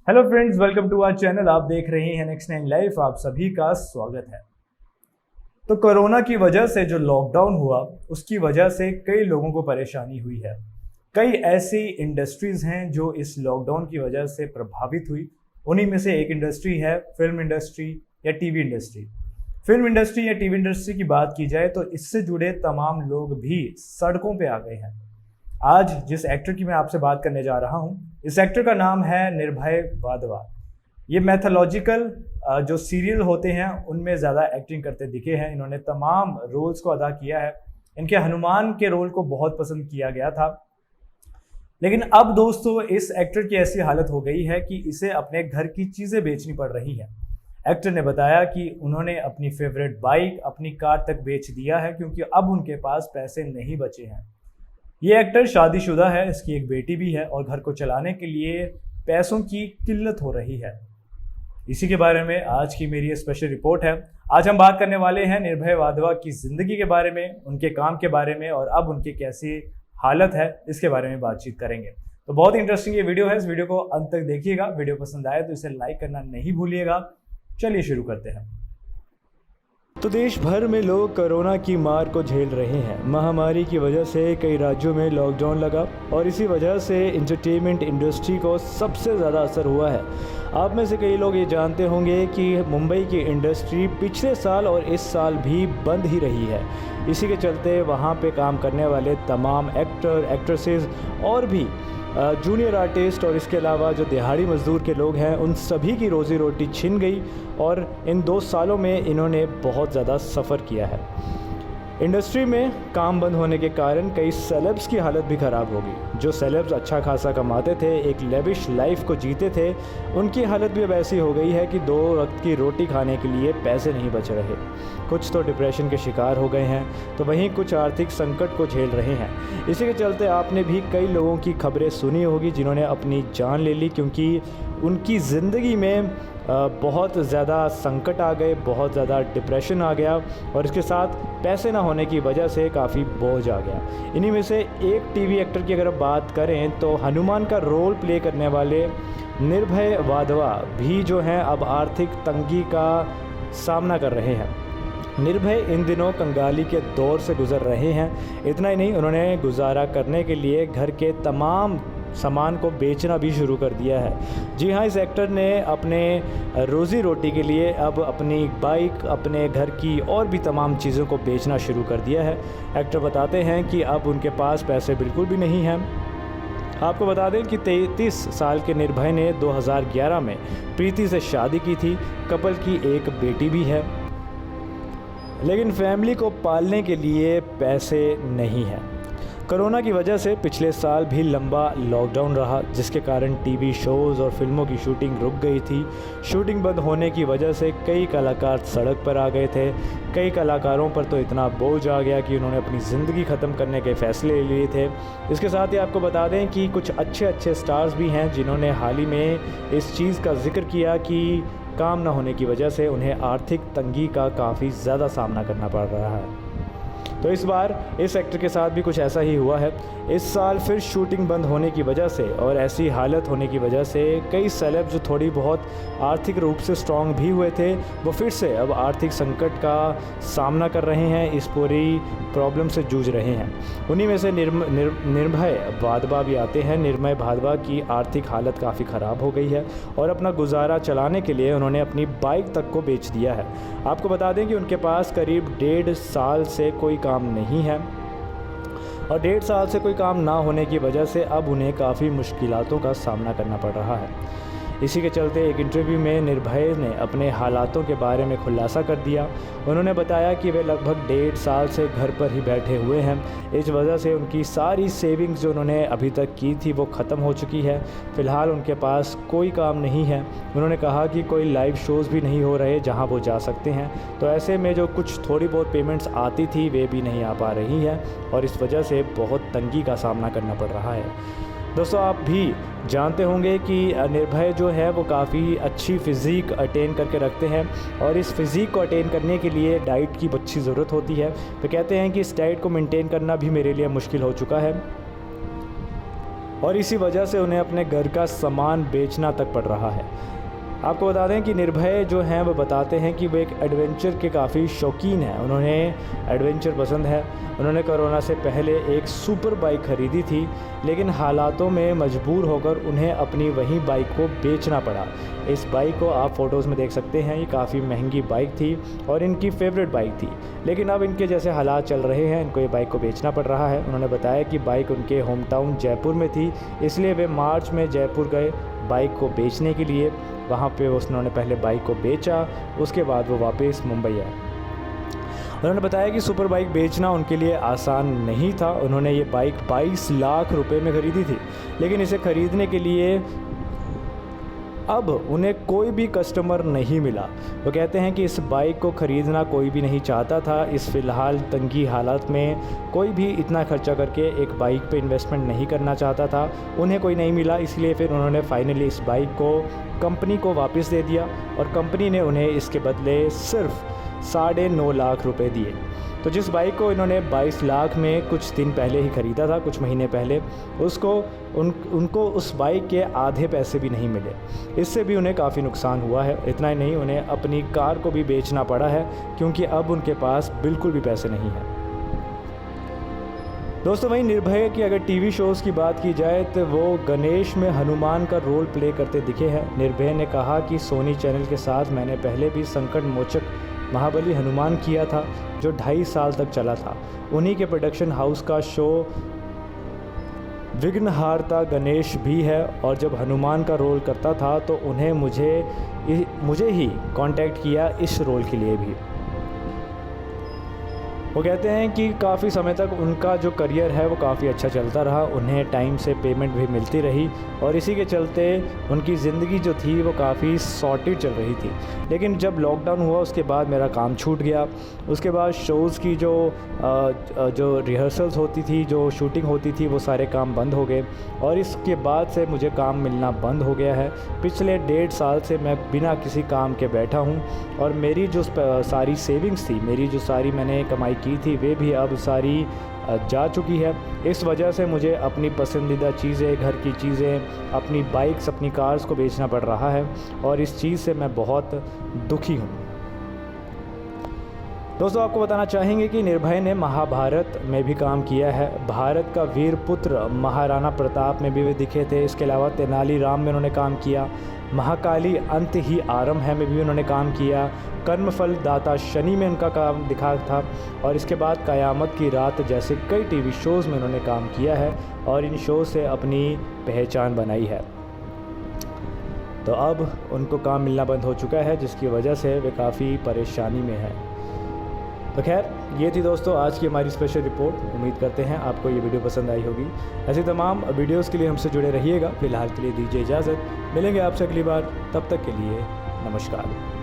Hello friends, welcome to our channel. आप देख रहे हैं नेक्स्ट 9 लाइफ। आप सभी का स्वागत है। तो कोरोना की वजह से जो लॉकडाउन हुआ उसकी वजह से कई लोगों को परेशानी हुई है। कई ऐसी इंडस्ट्रीज हैं जो इस लॉकडाउन की वजह से प्रभावित हुई। उन्हीं में से एक इंडस्ट्री है फिल्म इंडस्ट्री या टीवी इंडस्ट्री। फिल्म इंडस्ट्री या टीवी इंडस्ट्री की बात की जाए तो इससे जुड़े तमाम लोग भी सड़कों पे आ गए हैं। आज जिस एक्टर की मैं आपसे बात करने जा रहा हूँ, इस एक्टर का नाम है निर्भय वाधवा। ये मैथोलॉजिकल जो सीरियल होते हैं उनमें ज़्यादा एक्टिंग करते दिखे हैं। इन्होंने तमाम रोल्स को अदा किया है। इनके हनुमान के रोल को बहुत पसंद किया गया था। लेकिन अब दोस्तों, इस एक्टर की ऐसी हालत हो गई है कि इसे अपने घर की चीज़ें बेचनी पड़ रही हैं। एक्टर ने बताया कि उन्होंने अपनी फेवरेट बाइक, अपनी कार तक बेच दिया है क्योंकि अब उनके पास पैसे नहीं बचे हैं। ये एक्टर शादीशुदा है, इसकी एक बेटी भी है और घर को चलाने के लिए पैसों की किल्लत हो रही है। इसी के बारे में आज की मेरी स्पेशल रिपोर्ट है। आज हम बात करने वाले हैं निर्भय वाधवा की ज़िंदगी के बारे में, उनके काम के बारे में और अब उनकी कैसी हालत है इसके बारे में बातचीत करेंगे। तो बहुत इंटरेस्टिंग ये वीडियो है, इस वीडियो को अंत तक देखिएगा। वीडियो पसंद आए तो इसे लाइक करना नहीं भूलिएगा। चलिए शुरू करते हैं। तो देश भर में लोग कोरोना की मार को झेल रहे हैं। महामारी की वजह से कई राज्यों में लॉकडाउन लगा और इसी वजह से एंटरटेनमेंट इंडस्ट्री को सबसे ज़्यादा असर हुआ है। आप में से कई लोग ये जानते होंगे कि मुंबई की इंडस्ट्री पिछले साल और इस साल भी बंद ही रही है। इसी के चलते वहाँ पे काम करने वाले तमाम एक्टर, एक्ट्रेसेस और भी जूनियर आर्टिस्ट और इसके अलावा जो दिहाड़ी मजदूर के लोग हैं उन सभी की रोज़ी रोटी छिन गई और इन 2 सालों में इन्होंने बहुत ज़्यादा सफ़र किया है। इंडस्ट्री में काम बंद होने के कारण कई सेलेब्स की हालत भी ख़राब हो गई। जो सेलेब्स अच्छा खासा कमाते थे, एक लेविश लाइफ को जीते थे, उनकी हालत भी अब ऐसी हो गई है कि 2 वक्त की रोटी खाने के लिए पैसे नहीं बच रहे। कुछ तो डिप्रेशन के शिकार हो गए हैं तो वहीं कुछ आर्थिक संकट को झेल रहे हैं। इसी के चलते आपने भी कई लोगों की खबरें सुनी होगी जिन्होंने अपनी जान ले ली क्योंकि उनकी ज़िंदगी में बहुत ज़्यादा संकट आ गए, बहुत ज़्यादा डिप्रेशन आ गया और इसके साथ पैसे ना होने की वजह से काफ़ी बोझ आ गया। इन्हीं में से एक टीवी एक्टर की अगर बात करें तो हनुमान का रोल प्ले करने वाले निर्भय वाधवा भी जो हैं अब आर्थिक तंगी का सामना कर रहे हैं। निर्भय इन दिनों कंगाली के दौर से गुज़र रहे हैं। इतना ही नहीं, उन्होंने गुजारा करने के लिए घर के तमाम सामान को बेचना भी शुरू कर दिया है। जी हाँ, इस एक्टर ने अपने रोज़ी रोटी के लिए अब अपनी बाइक, अपने घर की और भी तमाम चीज़ों को बेचना शुरू कर दिया है। एक्टर बताते हैं कि अब उनके पास पैसे बिल्कुल भी नहीं हैं। आपको बता दें कि 33 साल के निर्भय ने 2011 में प्रीति से शादी की थी। कपल की एक बेटी भी है, लेकिन फैमिली को पालने के लिए पैसे नहीं हैं। कोरोना की वजह से पिछले साल भी लंबा लॉकडाउन रहा जिसके कारण टीवी शोज़ और फिल्मों की शूटिंग रुक गई थी। शूटिंग बंद होने की वजह से कई कलाकार सड़क पर आ गए थे। कई कलाकारों पर तो इतना बोझ आ गया कि उन्होंने अपनी ज़िंदगी ख़त्म करने के फ़ैसले ले लिए थे। इसके साथ ही आपको बता दें कि कुछ अच्छे स्टार्स भी हैं जिन्होंने हाल ही में इस चीज़ का जिक्र किया कि काम न होने की वजह से उन्हें आर्थिक तंगी का काफ़ी ज़्यादा सामना करना पड़ रहा है। तो इस बार इस एक्टर के साथ भी कुछ ऐसा ही हुआ है। इस साल फिर शूटिंग बंद होने की वजह से और ऐसी हालत होने की वजह से कई सेलेब जो थोड़ी बहुत आर्थिक रूप से स्ट्रांग भी हुए थे वो फिर से अब आर्थिक संकट का सामना कर रहे हैं, इस पूरी प्रॉब्लम से जूझ रहे हैं। उन्हीं में से निर्भय वाधवा भी आते हैं। निर्भय वाधवा की आर्थिक हालत काफ़ी ख़राब हो गई है और अपना गुजारा चलाने के लिए उन्होंने अपनी बाइक तक को बेच दिया है। आपको बता दें कि उनके पास करीब 1.5 साल से कोई काम नहीं है और 1.5 साल से कोई काम ना होने की वजह से अब उन्हें काफ़ी मुश्किलातों का सामना करना पड़ रहा है। इसी के चलते एक इंटरव्यू में निर्भय ने अपने हालातों के बारे में खुलासा कर दिया। उन्होंने बताया कि वे लगभग 1.5 साल से घर पर ही बैठे हुए हैं। इस वजह से उनकी सारी सेविंग्स जो उन्होंने अभी तक की थी वो ख़त्म हो चुकी है। फ़िलहाल उनके पास कोई काम नहीं है। उन्होंने कहा कि कोई लाइव शोज़ भी नहीं हो रहे जहां वो जा सकते हैं, तो ऐसे में जो कुछ थोड़ी बहुत पेमेंट्स आती थी वे भी नहीं आ पा रही हैं और इस वजह से बहुत तंगी का सामना करना पड़ रहा है। दोस्तों, आप भी जानते होंगे कि निर्भय जो है वो काफ़ी अच्छी फ़िज़ीक अटेन करके रखते हैं और इस फ़िज़ीक को अटेन करने के लिए डाइट की अच्छी ज़रूरत होती है। तो कहते हैं कि इस डाइट को मेंटेन करना भी मेरे लिए मुश्किल हो चुका है। और इसी वजह से उन्हें अपने घर का सामान बेचना तक पड़ रहा है। आपको बता दें कि निर्भय जो हैं वो बताते हैं कि वो एक एडवेंचर के काफ़ी शौकीन हैं। उन्हें एडवेंचर पसंद है। उन्होंने कोरोना से पहले एक सुपर बाइक ख़रीदी थी, लेकिन हालातों में मजबूर होकर उन्हें अपनी वही बाइक को बेचना पड़ा। इस बाइक को आप फ़ोटोज़ में देख सकते हैं, ये काफ़ी महंगी बाइक थी और इनकी फेवरेट बाइक थी, लेकिन अब इनके जैसे हालात चल रहे हैं, इनको ये बाइक को बेचना पड़ रहा है। उन्होंने बताया कि बाइक उनके होम टाउन जयपुर में थी, इसलिए वे मार्च में जयपुर गए बाइक को बेचने के लिए। वहाँ पे उन्होंने पहले बाइक को बेचा, उसके बाद वो वापस मुंबई आए। उन्होंने बताया कि सुपर बाइक बेचना उनके लिए आसान नहीं था। उन्होंने ये बाइक 22 लाख रुपए में ख़रीदी थी, लेकिन इसे ख़रीदने के लिए अब उन्हें कोई भी कस्टमर नहीं मिला। वो कहते हैं कि इस बाइक को ख़रीदना कोई भी नहीं चाहता था। इस फ़िलहाल तंगी हालात में कोई भी इतना खर्चा करके एक बाइक पे इन्वेस्टमेंट नहीं करना चाहता था। उन्हें कोई नहीं मिला, इसलिए फिर उन्होंने फाइनली इस बाइक को कंपनी को वापस दे दिया और कंपनी ने उन्हें इसके बदले सिर्फ 9.5 लाख रुपए दिए। तो जिस बाइक को इन्होंने 22 लाख में कुछ दिन पहले ही ख़रीदा था, कुछ महीने पहले, उनको उस बाइक के आधे पैसे भी नहीं मिले। इससे भी उन्हें काफ़ी नुकसान हुआ है। इतना ही नहीं, उन्हें अपनी कार को भी बेचना पड़ा है, क्योंकि अब उनके पास बिल्कुल भी पैसे नहीं हैं। दोस्तों, वहीं निर्भय की अगर टीवी शोज़ की बात की जाए तो वो गणेश में हनुमान का रोल प्ले करते दिखे हैं। निर्भय ने कहा कि सोनी चैनल के साथ मैंने पहले भी संकट मोचक महाबली हनुमान किया था, जो 2.5 साल तक चला था। उन्हीं के प्रोडक्शन हाउस का शो विघ्नहारता गणेश भी है, और जब हनुमान का रोल करता था तो उन्हें मुझे ही कांटेक्ट किया इस रोल के लिए भी। वो कहते हैं कि काफ़ी समय तक उनका जो करियर है वो काफ़ी अच्छा चलता रहा, उन्हें टाइम से पेमेंट भी मिलती रही, और इसी के चलते उनकी ज़िंदगी जो थी वो काफ़ी सॉर्टेड चल रही थी। लेकिन जब लॉकडाउन हुआ उसके बाद मेरा काम छूट गया। उसके बाद शोज़ की जो रिहर्सल्स होती थी, जो शूटिंग होती थी, वो सारे काम बंद हो गए, और इसके बाद से मुझे काम मिलना बंद हो गया है। पिछले 1.5 साल से मैं बिना किसी काम के बैठा हूँ, और मेरी जो सारी सेविंग्स थी, मेरी जो सारी मैंने कमाई की थी, वे भी अब सारी जा चुकी है। इस वजह से मुझे अपनी पसंदीदा चीज़ें, घर की चीज़ें, अपनी बाइक्स, अपनी कार्स को बेचना पड़ रहा है, और इस चीज़ से मैं बहुत दुखी हूँ। दोस्तों, आपको बताना चाहेंगे कि निर्भय ने महाभारत में भी काम किया है। भारत का वीर पुत्र महाराणा प्रताप में भी वे दिखे थे। इसके अलावा तेनालीराम में उन्होंने काम किया। महाकाली अंत ही आरंभ है में भी उन्होंने काम किया। कर्मफल दाता शनि में उनका काम दिखा था, और इसके बाद कयामत की रात जैसे कई टीवी शोज़ में उन्होंने काम किया है, और इन शो से अपनी पहचान बनाई है। तो अब उनको काम मिलना बंद हो चुका है, जिसकी वजह से वे काफ़ी परेशानी में हैं। तो खैर, ये थी दोस्तों आज की हमारी स्पेशल रिपोर्ट। उम्मीद करते हैं आपको ये वीडियो पसंद आई होगी। ऐसी तमाम वीडियोस के लिए हमसे जुड़े रहिएगा। फिलहाल के लिए दीजिए इजाज़त, मिलेंगे आपसे अगली बार। तब तक के लिए नमस्कार।